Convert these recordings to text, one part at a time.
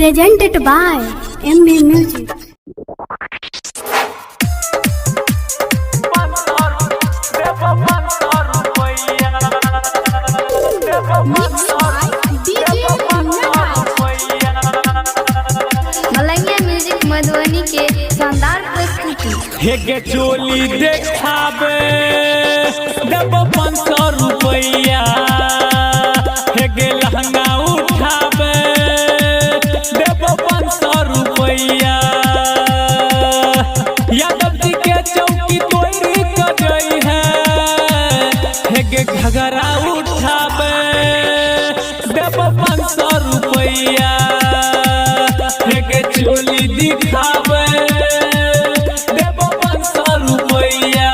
presented by MB Music. Malangiya music Madhubani के शानदार प्रस्तुति। हेगे चोली देखाबे देबो 500 रुपया, हेगे लहंगा उठाबे देबो 500 रुपया। यादव जी के चौकी तोड़ी तो गई है, हेगे घगरा उठाबे देबो 500 रुपया, हेगे चोली दिखाबे देबो 500 रुपया।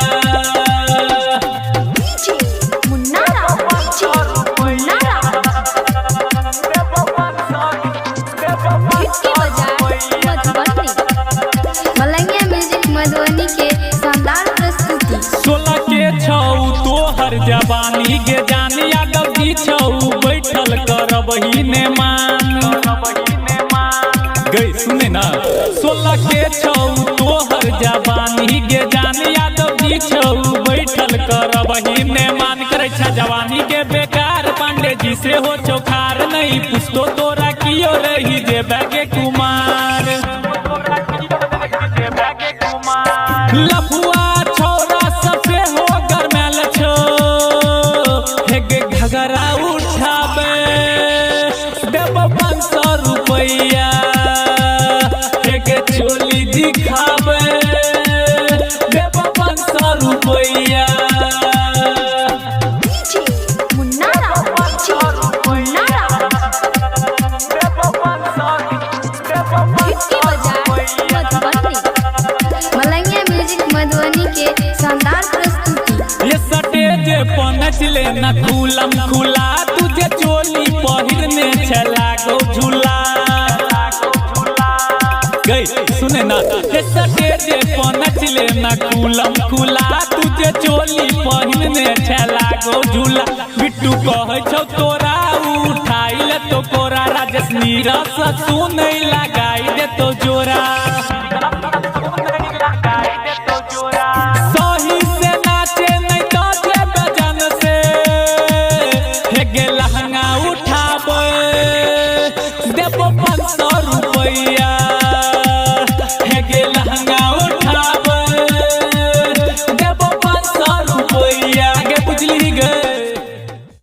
मलंगिया म्यूजिक मधुबनी के शानदार प्रस्तुति। 16 के छौ तोहर जवानी के जान, यादव जी छौ बैठल करबही ने मान गई सुने ना। 16 के छौ तोहर जवानी के जान, यादव जी छौ बैठल करबही ने मान। करे छा जवानी के बेकार, पांडे जी से हो चौखार, नहीं पुछतो तोरा कियो रही जे बैगे कुमार। लफुआ छोरा सबसे हो गरमैल छो, हेगे घगरा उठाबे देबो 500 रुपया, हेगे चोली दिखाबे देबो 500 रुपया। मलंगिया म्यूजिक मधुबनी के शानदार प्रस्तुति। ये स्टेज पर नचले न खुलम खुला, तुझे चोली पहिरने छला गो झूला गई सुने ना। ये स्टेज पर नचले न खुलम खुला, तुझे चोली पहिरने छला गो झूला। बिट्टू कहे छौ तोरा उठाइल तो कोरा, राजेश नीरस सुनै लाग